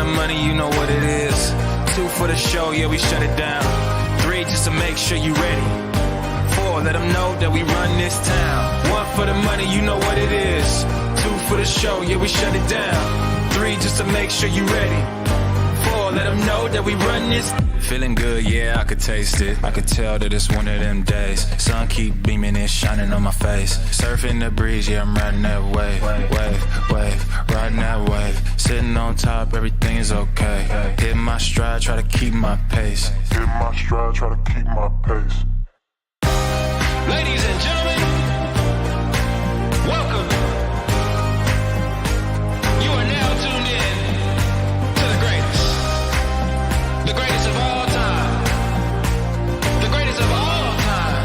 the money, you know what it is. 2 for the show, yeah, we shut it down. 3 just to make sure you ready. 4, let them know that we run this town. 1 for the money, you know what it is. 2 for the show, yeah, we shut it down. 3 just to make sure you ready. 4, let them know that we run this. Feeling good, yeah, I could taste it. I could tell that it's one of them days. Sun keep beaming and shining on my face. Surfing the breeze, yeah, I'm riding that wave. Wave, riding that wave. Sitting on top, everything is okay. Hit my stride, try to keep my pace. Hit my stride, try to keep my pace. Ladies and gentlemen, welcome. You are now tuned in to the greatest. The greatest of all time. The greatest of all time.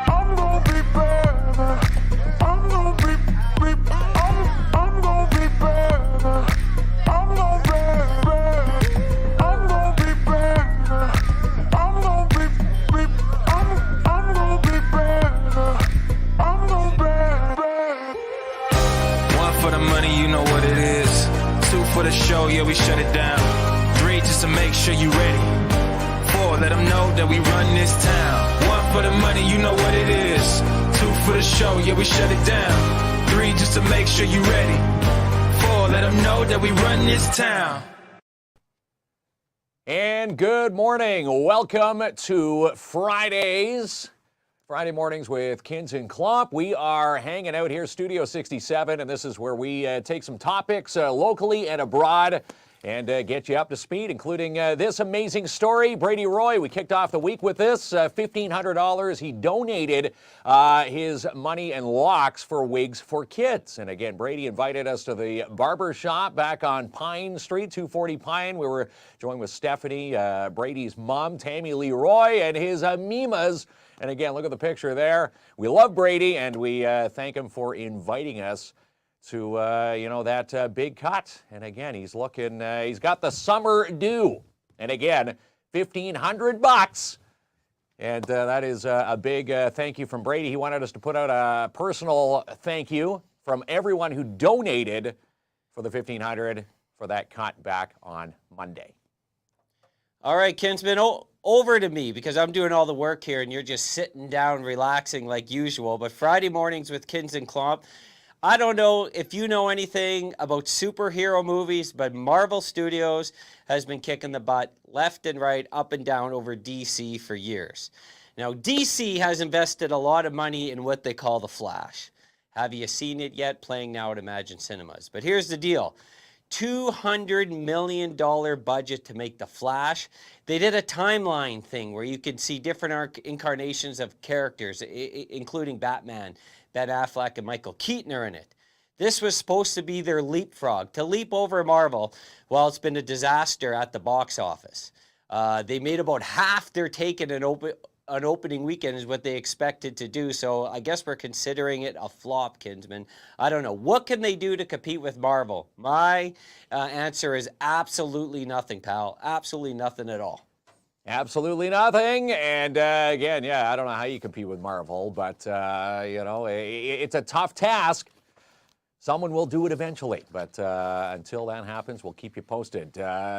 I'm gonna be better. I'm gonna be I'm gonna be better. I'm gonna be better. I'm gonna be better. I'm gonna be I'm gonna be better. I'm gonna be better. 1 for the money, you know what it is. 2 for the show, yeah, we shut it down. 3 just to make sure you ready. 4, let them know that we run this town. 1 for the money, you know what it is. 2 for the show, yeah, we shut it down. 3 just to make sure you ready. 4, let them know that we run this town. And good morning. Welcome to Friday mornings with KINZ and KLOMP. We are hanging out here, Studio 67, and this is where we take some topics locally and abroad and get you up to speed, including this amazing story. Brady Roy, we kicked off the week with this, $1,500. He donated his money and locks for wigs for kids. And again, Brady invited us to the barber shop back on Pine Street, 240 Pine. We were joined with Stephanie, Brady's mom, Tammy Lee Roy, and his Mimas. And again, look at the picture there. We love Brady, and we thank him for inviting us to, that big cut. And again, he's looking, he's got the summer due. And again, $1,500. And that is a big thank you from Brady. He wanted us to put out a personal thank you from everyone who donated for the $1,500 for that cut back on Monday. All right, Kinsman, over to me because I'm doing all the work here and you're just sitting down relaxing like usual. But Friday mornings with KINZ and KLOMP, I don't know if you know anything about superhero movies, but Marvel Studios has been kicking the butt left and right, up and down over DC for years. Now, DC has invested a lot of money in what they call The Flash. Have you seen it yet? Playing now at Imagine Cinemas. But here's the deal. $200 million budget to make The Flash. They did a timeline thing where you could see different incarnations of characters, including Batman. Ben Affleck and Michael Keaton are in it. This was supposed to be their leapfrog, to leap over Marvel. Well, it's been a disaster at the box office. They made about half their take in an opening weekend is what they expected to do. So I guess we're considering it a flop, Kinsman. I don't know. What can they do to compete with Marvel? My answer is absolutely nothing, pal. Absolutely nothing at all. Absolutely nothing. And again, I don't know how you compete with Marvel, but, it's a tough task. Someone will do it eventually. But until that happens, we'll keep you posted.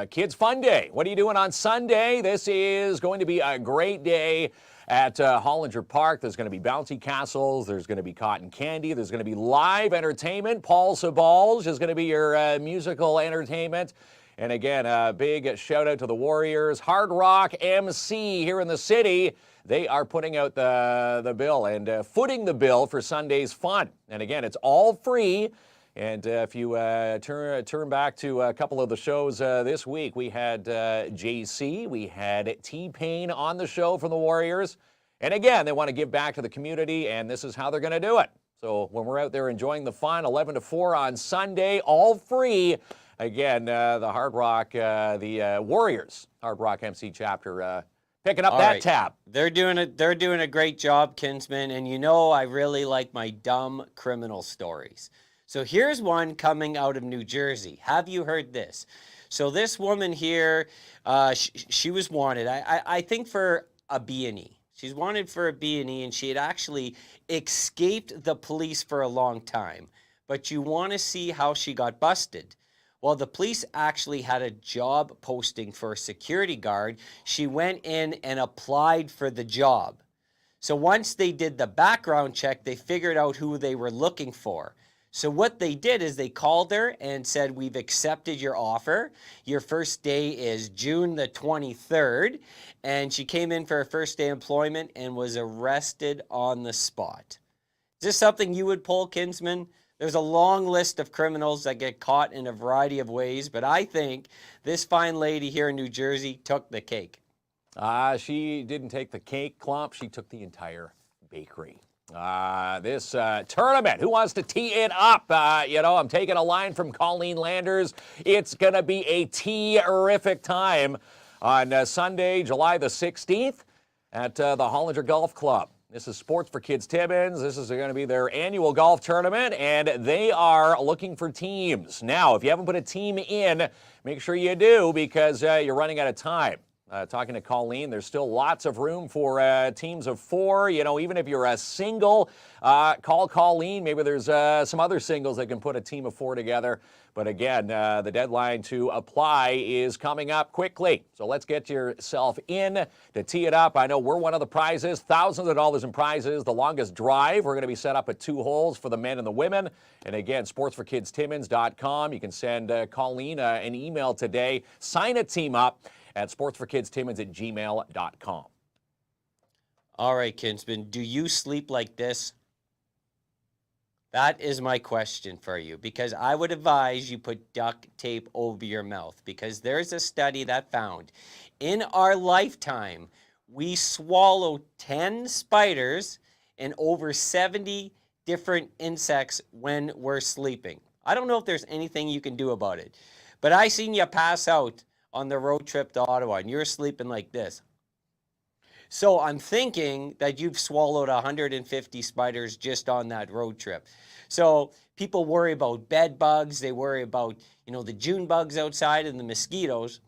Kids Fun Day. What are you doing on Sunday? This is going to be a great day at Hollinger Park. There's going to be bouncy castles. There's going to be cotton candy. There's going to be live entertainment. Paul Sabalge is going to be your musical entertainment. And again, a big shout out to the Warriors. Hard Rock MC here in the city. They are putting out the bill and footing the bill for Sunday's fun. And again, it's all free. And if you turn back to a couple of the shows this week, we had JC, we had T-Pain on the show from the Warriors. And again, they want to give back to the community, and this is how they're going to do it. So when we're out there enjoying the fun, 11 to 4 on Sunday, all free. Again, the Hard Rock, the Warriors, Hard Rock MC chapter, picking up that tab. They're doing a great job, Kinsman. And you know I really like my dumb criminal stories. So here's one coming out of New Jersey. Have you heard this? So this woman here, she was wanted, I think for a B&E. She's wanted for a B&E, and she had actually escaped the police for a long time. But you want to see how she got busted. Well, the police actually had a job posting for a security guard. She went in and applied for the job. So once they did the background check, they figured out who they were looking for. So what they did is they called her and said, we've accepted your offer. Your first day is June the 23rd. And she came in for her first day of employment and was arrested on the spot. Is this something you would pull, Kinsman? There's a long list of criminals that get caught in a variety of ways, but I think this fine lady here in New Jersey took the cake. She didn't take the cake, Klomp. She took the entire bakery. This tournament, who wants to tee it up? I'm taking a line from Colleen Landers. It's going to be a terrific time on Sunday, July the 16th at the Hollinger Golf Club. This is Sports for Kids Timmins. This is going to be their annual golf tournament, and they are looking for teams. Now, if you haven't put a team in, make sure you do, because you're running out of time. Talking to Colleen, there's still lots of room for teams of 4. Even if you're a single, call Colleen. Maybe there's some other singles that can put a team of 4 together. But again, the deadline to apply is coming up quickly. So let's get yourself in to tee it up. I know we're one of the prizes, thousands of dollars in prizes. The longest drive, we're going to be set up at 2 holes for the men and the women. And again, sportsforkidstimmins.com. You can send Colleen an email today. Sign a team up at sportsforkidstimmins@gmail.com. All right, Kinsman, do you sleep like this? That is my question for you, because I would advise you put duct tape over your mouth, because there's a study that found in our lifetime, we swallow 10 spiders and over 70 different insects when we're sleeping. I don't know if there's anything you can do about it, but I seen you pass out on the road trip to Ottawa, and you're sleeping like this. So I'm thinking that you've swallowed 150 spiders just on that road trip. So people worry about bed bugs. They worry about, the June bugs outside and the mosquitoes.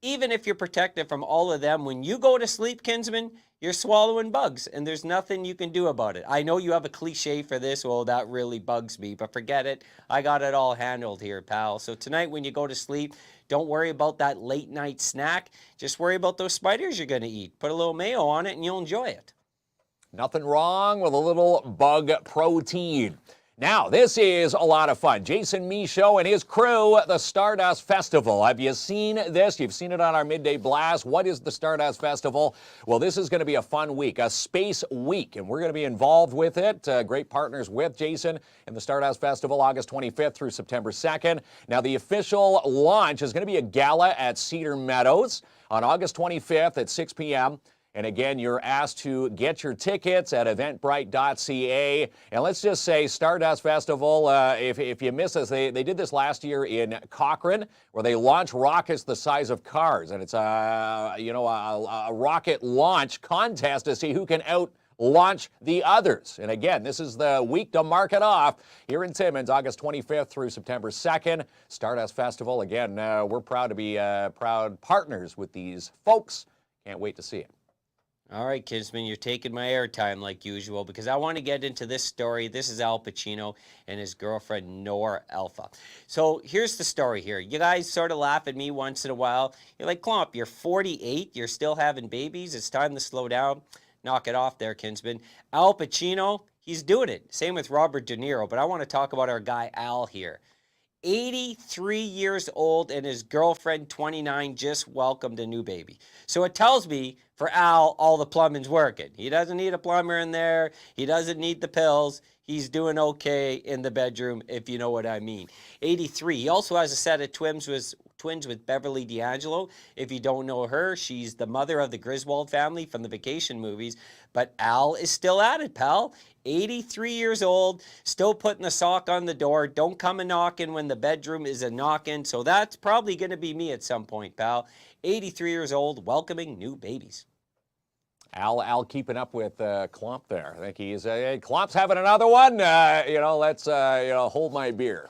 Even if you're protected from all of them, when you go to sleep, Kinsman, you're swallowing bugs, and there's nothing you can do about it. I know you have a cliche for this. Well, that really bugs me, but forget it. I got it all handled here, pal. So tonight when you go to sleep, don't worry about that late night snack. Just worry about those spiders you're going to eat. Put a little mayo on it and you'll enjoy it. Nothing wrong with a little bug protein. Now, this is a lot of fun. Jason Michaud and his crew, the Stardust Festival. Have you seen this? You've seen it on our midday blast. What is the Stardust Festival? Well, this is going to be a fun week, a space week, and we're going to be involved with it. Great partners with Jason and the Stardust Festival, August 25th through September 2nd. Now, the official launch is going to be a gala at Cedar Meadows on August 25th at 6 p.m. And again, you're asked to get your tickets at eventbrite.ca. And let's just say Stardust Festival, if you miss this, they did this last year in Cochrane, where they launch rockets the size of cars. And it's a rocket launch contest to see who can out-launch the others. And again, this is the week to mark it off here in Timmins, August 25th through September 2nd. Stardust Festival, again, we're proud to be proud partners with these folks. Can't wait to see it. All right, Kinsman, you're taking my airtime like usual, because I want to get into this story. This is Al Pacino and his girlfriend, Nora Alpha. So here's the story here. You guys sort of laugh at me once in a while. You're like, Klomp, you're 48. You're still having babies. It's time to slow down. Knock it off there, Kinsman. Al Pacino, he's doing it. Same with Robert De Niro. But I want to talk about our guy Al here. 83 years old, and his girlfriend, 29, just welcomed a new baby. So it tells me, for Al, all the plumbing's working. He doesn't need a plumber in there. He doesn't need the pills. He's doing okay in the bedroom, if you know what I mean. 83. He also has a set of twins with Beverly D'Angelo. If you don't know her, she's the mother of the Griswold family from the Vacation movies. But Al is still at it, pal. 83 years old, still putting the sock on the door. Don't come a knocking when the bedroom is a knocking. So that's probably going to be me at some point, pal. 83 years old, welcoming new babies. Al keeping up with Klomp there. I think he's, Klomp's having another one. Let's, hold my beer.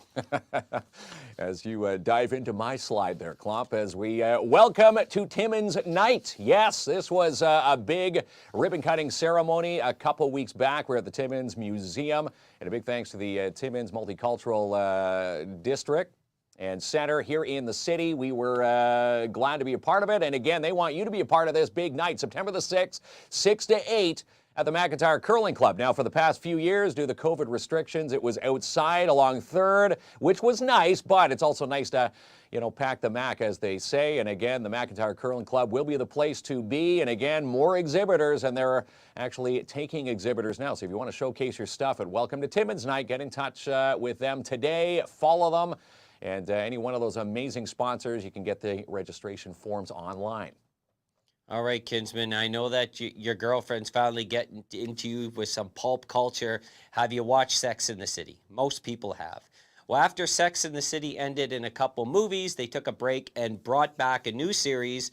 as you dive into my slide there, Klomp, as we welcome to Timmins Night. Yes, this was a big ribbon-cutting ceremony a couple weeks back. We're at the Timmins Museum, and a big thanks to the Timmins Multicultural District and Center here in the city. We were glad to be a part of it, and again, they want you to be a part of this big night, September the 6th, 6 to 8, at the McIntyre Curling Club. Now, for the past few years, due to the COVID restrictions, it was outside along 3rd, which was nice, but it's also nice to, pack the Mac, as they say. And again, the McIntyre Curling Club will be the place to be. And again, more exhibitors, and they're actually taking exhibitors now. So if you want to showcase your stuff at Welcome to Timmins Night, get in touch with them today, follow them. And any one of those amazing sponsors, you can get the registration forms online. All right, Kinsman, I know that your girlfriend's finally getting into you with some pulp culture. Have you watched Sex and the City? Most people have. Well, after Sex and the City ended in a couple movies, they took a break and brought back a new series,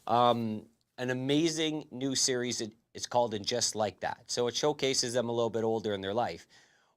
an amazing new series. It's called And Just Like That. So it showcases them a little bit older in their life.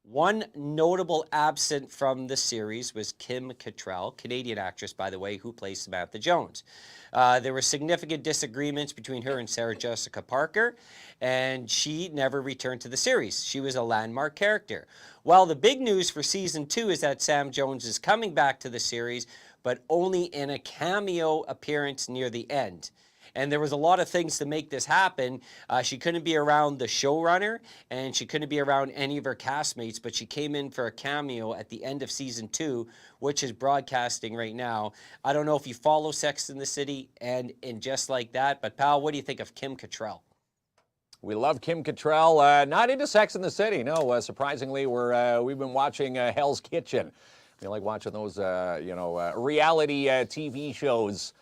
One notable absent from the series was Kim Cattrall, Canadian actress, by the way, who plays Samantha Jones. There were significant disagreements between her and Sarah Jessica Parker, and she never returned to the series. She was a landmark character. Well, the big news for season 2 is that Sam Jones is coming back to the series, but only in a cameo appearance near the end. And there was a lot of things to make this happen. She couldn't be around the showrunner, and she couldn't be around any of her castmates, but she came in for a cameo at the end of season 2, which is broadcasting right now. I don't know if you follow Sex and the City and Just Like That, but pal, what do you think of Kim Cattrall? We love Kim Cattrall. Not into Sex and the City, no. Surprisingly, we've been watching Hell's Kitchen. We like watching those, reality TV shows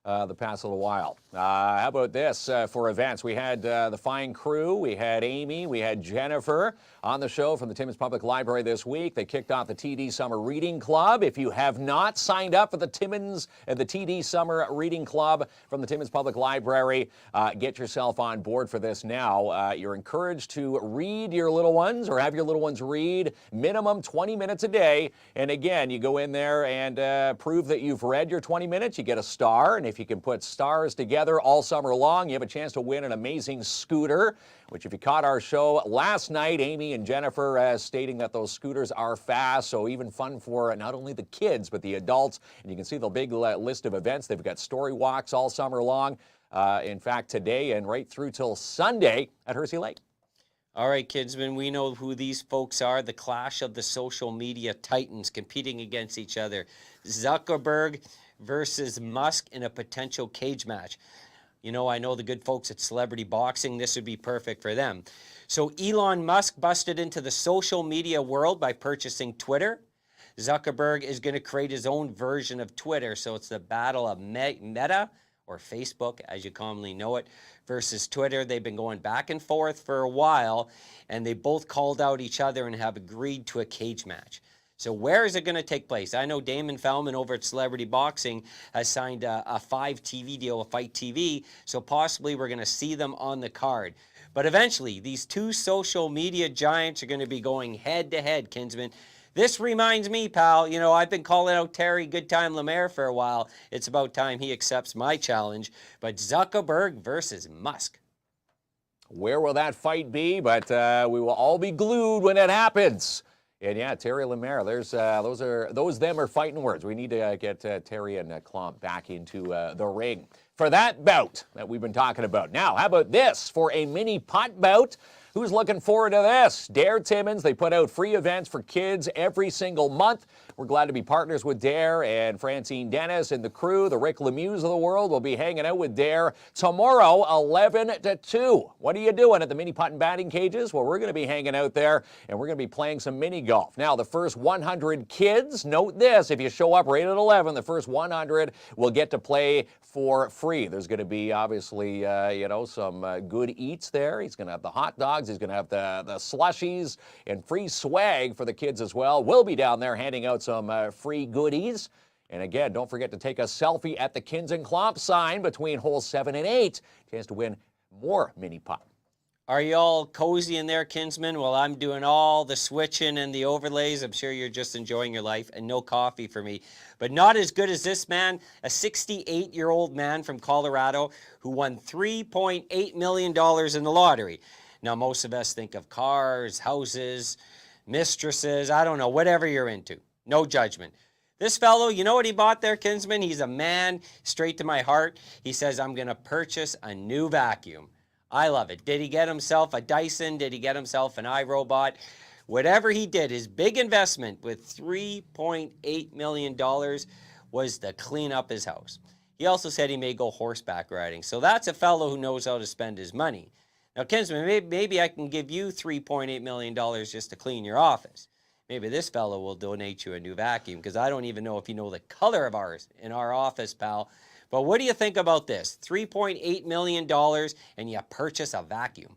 the past little while. How about this for events? We had the fine crew. We had Amy. We had Jennifer on the show from the Timmins Public Library this week. They kicked off the TD Summer Reading Club. If you have not signed up for the TD Summer Reading Club from the Timmins Public Library, get yourself on board for this now. You're encouraged to read your little ones or have your little ones read minimum 20 minutes a day. And again, you go in there and prove that you've read your 20 minutes. You get a star. And if you can put stars together all summer long, you have a chance to win an amazing scooter, which if you caught our show last night, Amy and Jennifer stating that those scooters are fast, so even fun for not only the kids, but the adults. And you can see the big list of events. They've got story walks all summer long. In fact, today and right through till Sunday at Hersey Lake. All right, Kinsman, we know who these folks are, the clash of the social media titans competing against each other. Zuckerberg versus Musk in a potential cage match. I know the good folks at Celebrity Boxing, this would be perfect for them. So Elon Musk busted into the social media world by purchasing Twitter. Zuckerberg is going to create his own version of Twitter. So it's the battle of Meta, or Facebook, as you commonly know it, versus Twitter. They've been going back and forth for a while, and they both called out each other and have agreed to a cage match. So where is it going to take place? I know Damon Fellman over at Celebrity Boxing has signed a 5 TV deal with Fight TV, so possibly we're going to see them on the card. But eventually, these two social media giants are going to be going head-to-head, Kinsman. This reminds me, pal, I've been calling out Terry Goodtime Lemaire for a while. It's about time he accepts my challenge. But Zuckerberg versus Musk. Where will that fight be? But we will all be glued when it happens. And yeah, Terry Lemaire, those are fighting words. We need to get Terry and Klomp back into the ring for that bout that we've been talking about. Now, how about this for a mini putt bout? Who's looking forward to this? Dare Timmins, they put out free events for kids every single month. We're glad to be partners with Dare, and Francine Dennis and the crew, the Rick Lemieux of the world, will be hanging out with Dare tomorrow, 11 to 2. What are you doing at the mini putt and batting cages? Well, we're going to be hanging out there, and we're going to be playing some mini golf. Now, the first 100 kids, note this, if you show up right at 11, the first 100 will get to play for free. There's going to be, obviously, some good eats there. He's going to have the hot dogs. He's going to have the slushies and free swag for the kids as well. We'll be down there handing out some free goodies. And again, don't forget to take a selfie at the KINZ and KLOMP sign between holes 7 and 8. Chance to win more mini putt. Are you all cozy in there, Kinsman? Well, I'm doing all the switching and the overlays. I'm sure you're just enjoying your life, and no coffee for me. But not as good as this man, a 68-year-old man from Colorado who won $3.8 million in the lottery. Now, most of us think of cars, houses, mistresses, I don't know, whatever you're into. No judgment. This fellow, you know what he bought there, Kinsman? He's a man straight to my heart. He says, I'm going to purchase a new vacuum. I love it. Did he get himself a Dyson? Did he get himself an iRobot? Whatever he did, his big investment with $3.8 million was to clean up his house. He also said he may go horseback riding. So that's a fellow who knows how to spend his money. Now, Kinsman, maybe I can give you $3.8 million just to clean your office. Maybe this fellow will donate you a new vacuum, because I don't even know if you know the color of ours in our office, pal. But what do you think about this? $3.8 million and you purchase a vacuum.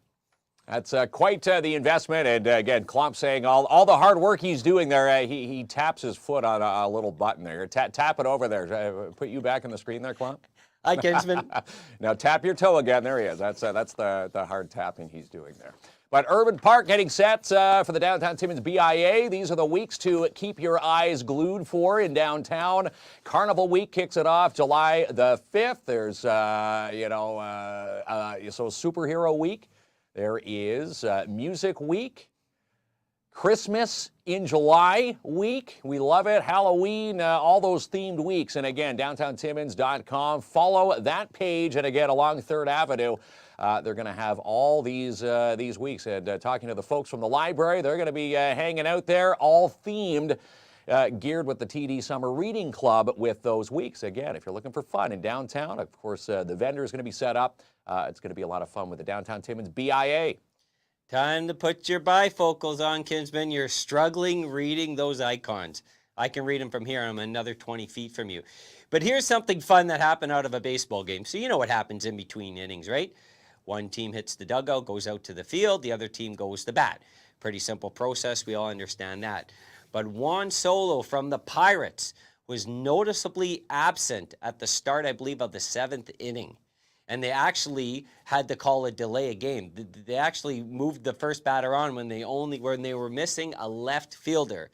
That's quite the investment. And again, Klomp saying all the hard work he's doing there, he taps his foot on a little button there. Tap it over there. Put you back on the screen there, Klomp. Hi, Kinsman. Now tap your toe again. There he is. That's the hard tapping he's doing there. But Urban Park getting set for the Downtown Timmins BIA. These are the weeks to keep your eyes glued for in downtown. Carnival Week kicks it off July the 5th. There's, so Superhero Week. There is Music Week. Christmas in July week. We love it. Halloween, all those themed weeks. And again, downtowntimmins.com. Follow that page. And again, along 3rd Avenue, they're going to have all these weeks. And talking to the folks from the library, they're going to be hanging out there, all themed, geared with the TD Summer Reading Club with those weeks. Again, if you're looking for fun in downtown, of course, the vendor is going to be set up. It's going to be a lot of fun with the Downtown Timmins BIA. Time to put your bifocals on, Kinsman. You're struggling reading those icons. I can read them from here. I'm another 20 feet from you. But here's something fun that happened out of a baseball game. So you know what happens in between innings, right? One team hits the dugout, goes out to the field. The other team goes to bat. Pretty simple process. We all understand that. But Juan Solo from the Pirates was noticeably absent at the start, I believe, of the 7th inning. And they actually had to call a delay a game. They actually moved the first batter on when they were missing a left fielder.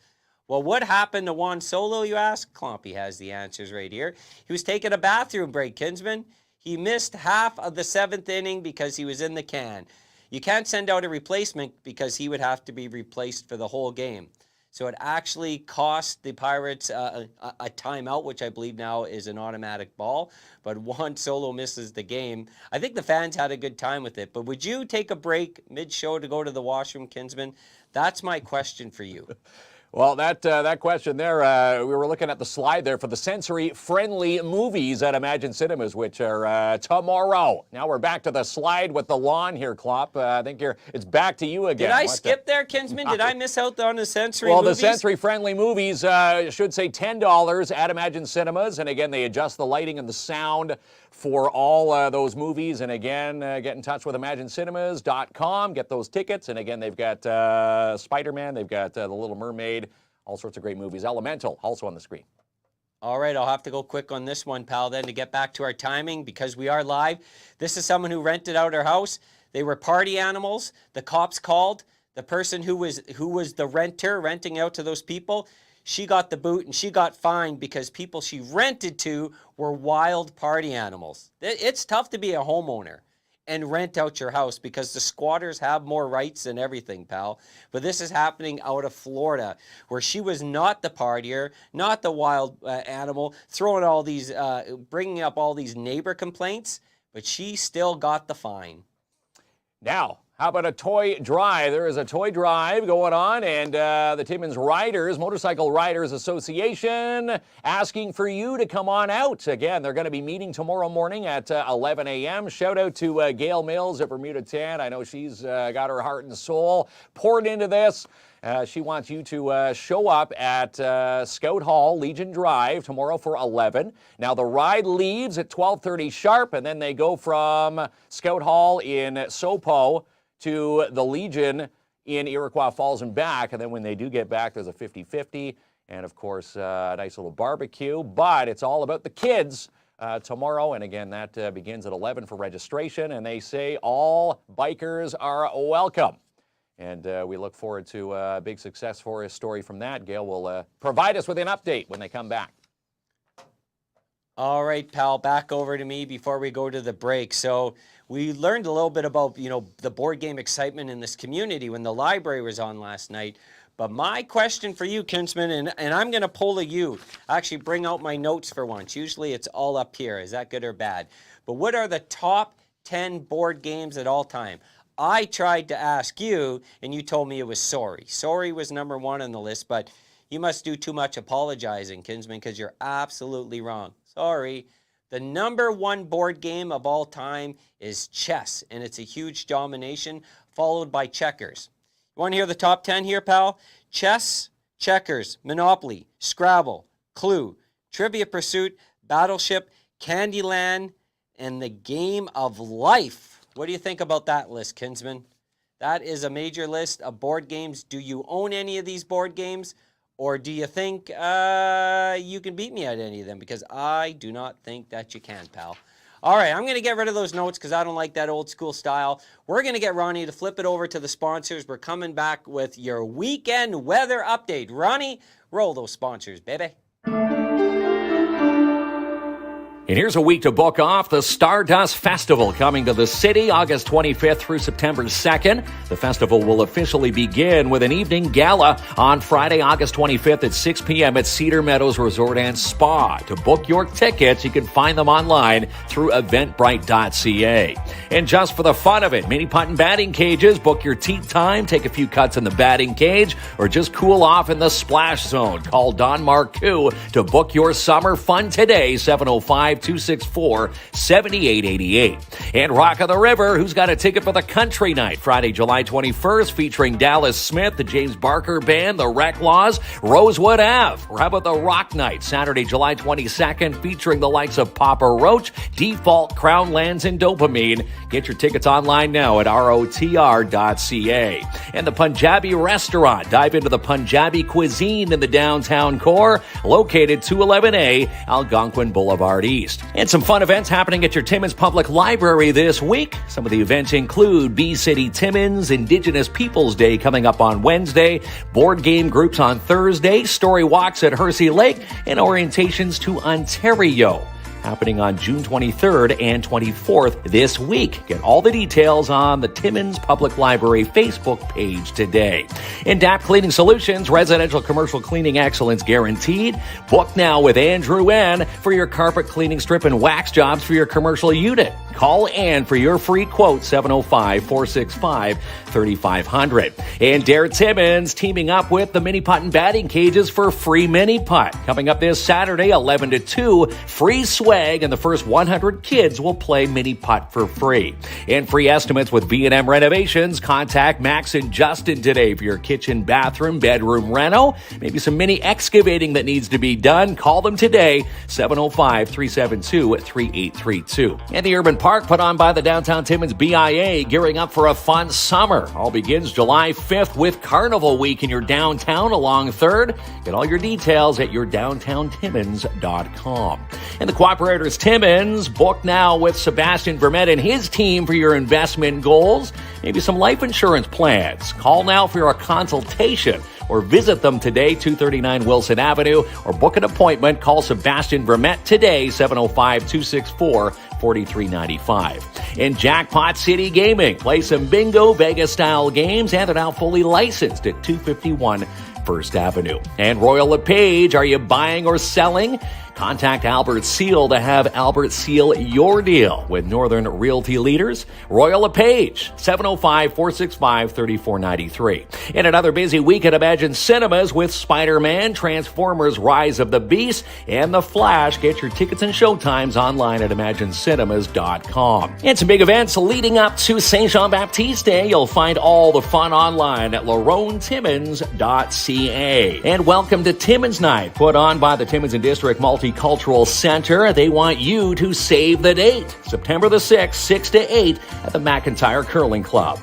Well, what happened to Juan Solo, you ask? Klompy has the answers right here. He was taking a bathroom break, Kinsman. He missed half of the 7th inning because he was in the can. You can't send out a replacement because he would have to be replaced for the whole game. So it actually cost the Pirates a timeout, which I believe now is an automatic ball. But Juan Solo misses the game. I think the fans had a good time with it. But would you take a break mid-show to go to the washroom, Kinsman? That's my question for you. Well, that question there, we were looking at the slide there for the sensory-friendly movies at Imagine Cinemas, which are tomorrow. Now we're back to the slide with the lawn here, Klomp. I think it's back to you again. Did I skip there, Kinsman? Did I miss out on the sensory movies? Well, the sensory-friendly movies should say $10 at Imagine Cinemas. And again, they adjust the lighting and the sound for all those movies. And again, get in touch with ImagineCinemas.com. Get those tickets. And again, they've got Spider-Man. They've got The Little Mermaid. All sorts of great movies. Elemental, also on the screen. All right, I'll have to go quick on this one, pal, then to get back to our timing because we are live. This is someone who rented out her house. They were party animals. The cops called. The person who was the renter renting out to those people, she got the boot and she got fined because people she rented to were wild party animals. It's tough to be a homeowner and rent out your house because the squatters have more rights than everything, pal. But this is happening out of Florida, where she was not the partier, not the wild animal, throwing all these, bringing up all these neighbor complaints, but she still got the fine. Now, how about a toy drive? There is a toy drive going on, and the Timmins Motorcycle Riders Association, asking for you to come on out. Again, they're going to be meeting tomorrow morning at 11 a.m. Shout out to Gail Mills at Bermuda Tan. I know she's got her heart and soul poured into this. She wants you to show up at Scout Hall, Legion Drive, tomorrow for 11. Now, the ride leaves at 12:30 sharp, and then they go from Scout Hall in Sopo to the Legion in Iroquois Falls and back. And then when they do get back, there's a 50-50 and, of course, a nice little barbecue. But it's all about the kids tomorrow. And again, that begins at 11 for registration. And they say all bikers are welcome. And we look forward to a big success story from that. Gail will provide us with an update when they come back. All right, pal, back over to me before we go to the break. So we learned a little bit about, the board game excitement in this community when the library was on last night. But my question for you, Kinsman, and I'm going to poll you, actually bring out my notes for once. Usually it's all up here. Is that good or bad? But what are the top 10 board games at all time? I tried to ask you, and you told me it was Sorry. Sorry was number 1 on the list, but you must do too much apologizing, Kinsman, because you're absolutely wrong. Sorry. The number 1 board game of all time is chess, and it's a huge domination, followed by checkers. You want to hear the top 10 here, pal? Chess, checkers, Monopoly, Scrabble, Clue, Trivia Pursuit, Battleship, Candyland, and the Game of Life. What do you think about that list, Kinsman? That is a major list of board games. Do you own any of these board games? Or do you think you can beat me at any of them? Because I do not think that you can, pal. All right, I'm going to get rid of those notes because I don't like that old school style. We're going to get Ronnie to flip it over to the sponsors. We're coming back with your weekend weather update. Ronnie, roll those sponsors, baby. And here's a week to book off the Stardust Festival coming to the city August 25th through September 2nd. The festival will officially begin with an evening gala on Friday, August 25th at 6 p.m. at Cedar Meadows Resort and Spa. To book your tickets, you can find them online through eventbrite.ca. And just for the fun of it, mini putt and batting cages, book your tee time, take a few cuts in the batting cage, or just cool off in the splash zone. Call Don Marcoux to book your summer fun today, 705-264-7888. And Rock of the River, who's got a ticket for the Country Night, Friday, July 21st, featuring Dallas Smith, the James Barker Band, the Wreck Laws, Rosewood Ave. Or how about the Rock Night, Saturday, July 22nd, featuring the likes of Papa Roach, Default, Crown Lands, and Dopamine. Get your tickets online now at rotr.ca. And the Punjabi Restaurant, dive into the Punjabi cuisine in the downtown core, located 211A Algonquin Boulevard East. And some fun events happening at your Timmins Public Library this week. Some of the events include Bee-City Timmins Indigenous Peoples Day coming up on Wednesday, board game groups on Thursday, story walks at Hersey Lake, and orientations to Ontario, happening on June 23rd and 24th this week. Get all the details on the Timmins Public Library Facebook page today. In DAP Cleaning Solutions, residential commercial cleaning excellence guaranteed. Book now with Andrew N. for your carpet cleaning, strip, and wax jobs for your commercial unit. Call Ann for your free quote, 705-465-3500. And Dare Timmins teaming up with the mini putt and batting cages for free mini putt. Coming up this Saturday, 11 to 2, free swag, and the first 100 kids will play mini putt for free. And free estimates with B&M Renovations. Contact Max and Justin today for your kitchen, bathroom, bedroom reno. Maybe some mini excavating that needs to be done. Call them today, 705-372-3832. And the Urban Park put on by the Downtown Timmins BIA, gearing up for a fun summer. All begins July 5th with Carnival Week in your downtown along 3rd. Get all your details at yourdowntowntimmins.com. And the Cooperators Timmins, book now with Sebastian Vermette and his team for your investment goals. Maybe some life insurance plans. Call now for your consultation or visit them today, 239 Wilson Avenue, or book an appointment. Call Sebastian Vermette today, 705-264-4395. In Jackpot City Gaming, play some bingo, Vegas-style games, and they're now fully licensed at 251 First Avenue. And Royal LePage, are you buying or selling? Contact Albert Seal to have Albert Seal your deal with Northern Realty Leaders. Royal LePage, 705-465-3493. In another busy week at Imagine Cinemas with Spider-Man, Transformers Rise of the Beast, and The Flash. Get your tickets and showtimes online at imaginecinemas.com. And some big events leading up to St. Jean-Baptiste Day. You'll find all the fun online at laronetimmins.ca. And welcome to Timmins Night, put on by the Timmins and District Multicultural Center. They want you to save the date. September the 6th, 6 to 8 at the McIntyre Curling Club.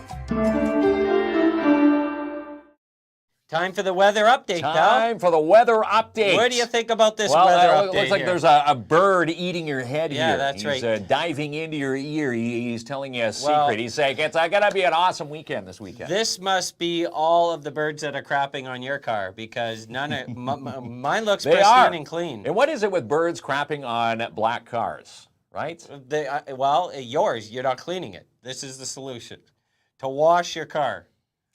Time for the weather update, pal. Time for the weather update. What do you think about this well, weather it update looks like here? there's a bird eating your head here. Yeah, that's He's, right. diving into your ear. He's telling you a secret. Well, He's saying, it's going to be an awesome weekend this weekend. This must be all of the birds that are crapping on your car because none of mine looks They pristine are. and clean. And what is it with birds crapping on black cars, right? Yours, you're not cleaning it. This is the solution. To wash your car.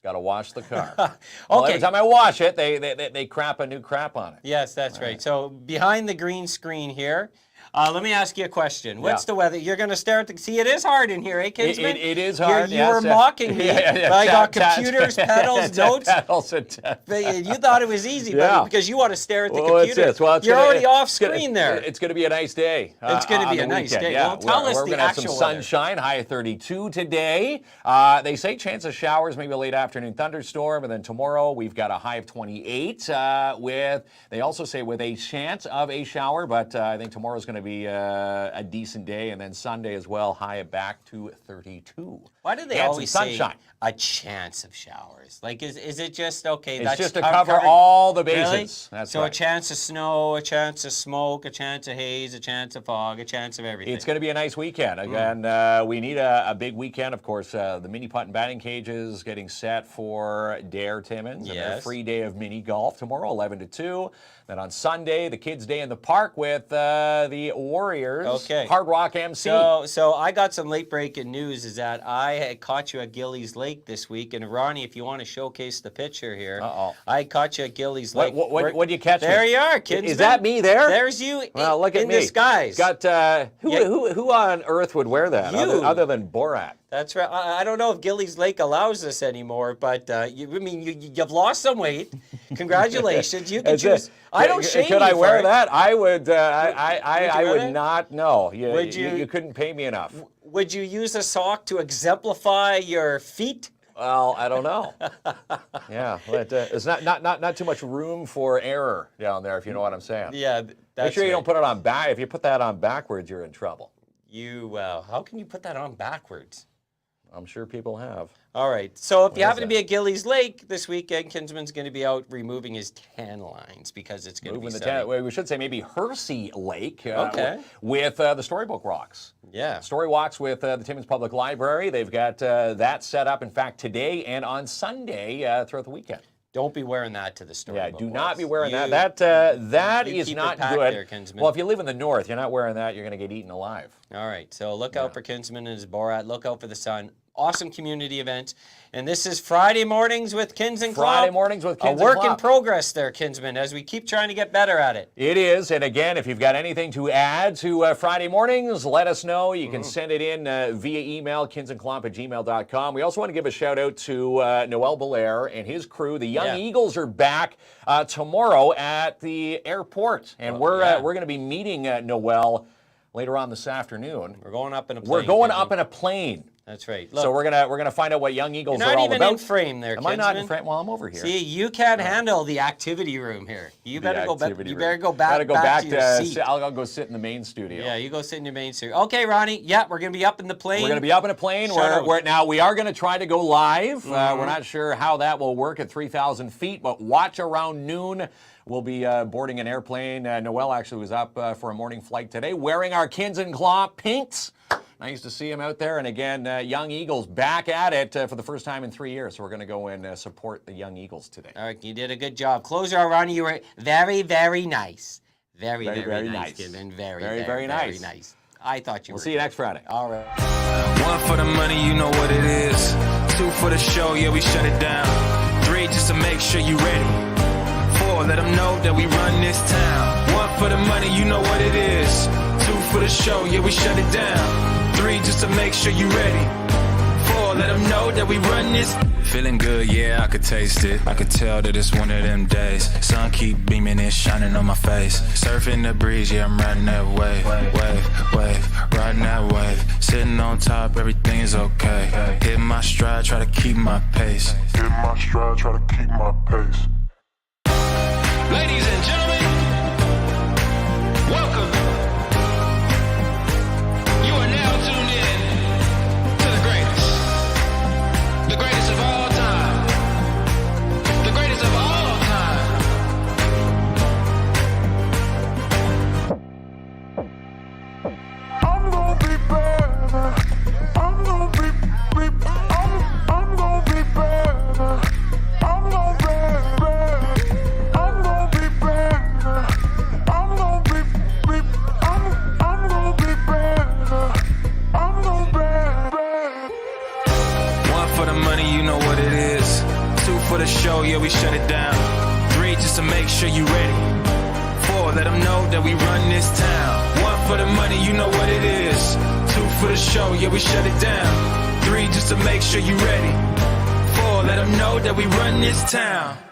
Got to wash the car. Well, Okay. every time I wash it, they crap a new crap on it. Yes, that's right. So behind the green screen here, let me ask you a question. What's the weather? You're going to stare at the... See, it is hard in here, eh, Kinsman? It is hard, You were mocking me. But I got computers, pedals, notes. Pedals and You thought it was easy Yeah. because you want to stare at the Well, computer. it's Well, it's You're gonna- already off it's gonna- screen there. It's going to be a nice day. It's gonna on be the a nice weekend. day. Yeah. Well, tell us we're the gonna have some actual weather. sunshine, high of 32 today. They say chance of showers, maybe a late afternoon thunderstorm, and then tomorrow we've got a high of 28 they also say with a chance of a shower, but I think tomorrow's going to be a decent day, and then Sunday as well, high back to 32. Why do they And some always say sunshine. a chance of showers? Like, is it just, okay, It's that's just to covered- cover all the Really? bases. That's so right. a chance of snow, a chance of smoke, a chance of haze, a chance of fog, a chance of everything. It's going to be a nice weekend. Again, we need a big weekend, of course. The mini putt and batting cages getting set for Dare Timmins. And a Yes. free day of mini golf tomorrow, 11 to 2. Then on Sunday, the kids' day in the park with the Warriors. Okay. Hard Rock MC. So I got some late breaking news is that I had caught you at Gillies Lake this week. And Ronnie, if you want to showcase the picture here, I caught you at Gillies Lake. What do you catch? There you are, kids. Is that me there? There's you Well, look at in me. disguise. Got who on earth would wear that You. other than Borat? That's right. I don't know if Gillies Lake allows this anymore, but you've lost some weight. Congratulations. You can Is choose. it- I don't shame Could you I for wear it. that? I would. I wear would it? not. No, Would you- you couldn't pay me enough. Would you use a sock to exemplify your feet? Well, I don't know. Yeah, but there's not too much room for error down there, if you know what I'm saying. Yeah, that's Make sure you right. don't put it on back. If you put that on backwards, you're in trouble. How can you put that on backwards? I'm sure people have. All right. So if you is happen to be that? at Gillies Lake this weekend, Kinsman's going to be out removing his tan lines because it's going to be Moving the sunny. well, we should say maybe Hersey Lake. Okay. With the Storybook Walks. Yeah. Story walks with the Timmins Public Library. They've got that set up, in fact, today and on Sunday throughout the weekend. Don't be wearing that to the store. Yeah, do not be wearing that. That you is keep it not packed good. there, Kinsman. Well, if you live in the north, you're not wearing that, you're going to get eaten alive. All right. So look out for Kinsman and his Borat. Look out for the sun. Awesome community event. And this is Friday Mornings with KINZ and KLOMP. Friday Mornings with KINZ and A work in KLOMP. progress there, Kinsman, as we keep trying to get better at it. It is, and again, if you've got anything to add to Friday Mornings, let us know. You can send it in via email, kinsandklomp@gmail.com. We also want to give a shout out to Noel Belair and his crew. The Young Eagles are back tomorrow at the airport, and we're going to be meeting Noel later on this afternoon. We're going up in a plane. We're going Kinsman. up in a plane. That's right. Look, So we're gonna find out what Young Eagles you're are not all even about. in frame there, Am I not in Kinsman. frame? Well, I'm over here. See, you can't handle the activity room here. You better go back. You better go back. Gotta go back to your seat. I'll go sit in the main studio. Yeah, you go sit in your main seat. Okay, Ronnie. Yeah, we're gonna be up in the plane. We're going to be up in a plane. Shout out. Now, we are going to try to go live. We're not sure how that will work at 3,000 feet, but watch around noon. We'll be boarding an airplane. Noel actually was up for a morning flight today wearing our KINZ and KLOMP pinks. Nice to see him out there. And again, Young Eagles back at it for the first time in 3 years. So we're going to go and support the Young Eagles today. All right, you did a good job. Closer out, Ronnie. You were very, very nice. Very, Very, very, very nice. nice. Kidman. Very, Very, very, very very nice. nice. I thought you were. We'll see you next Friday. All right. One for the money, you know what it is. Two for the show, yeah, we shut it down. Three just to make sure you ready. Four, let them know that we run this town. One for the money, you know what it is. Two for the show, yeah, we shut it down. Three just to make sure you ready. Four, let them know that we run this. Feeling good, yeah, I could taste it. I could tell that it's one of them days. Sun keep beaming and shining on my face. Surfing the breeze, yeah, I'm riding that wave. Wave, riding that wave. Sitting on top, everything is okay. Hit my stride, try to keep my pace. Hit my stride, try to keep my pace. Ladies and gentlemen, welcome. You are now tuned in to the greatest of all time. The greatest of all the money, you know what it is. 2 for the show, yeah, we shut it down. 3 just to make sure you ready. 4, let them know that we run this town. 1 for the money, you know what it is. 2 for the show, yeah, we shut it down. 3 just to make sure you ready. 4, let them know that we run this town.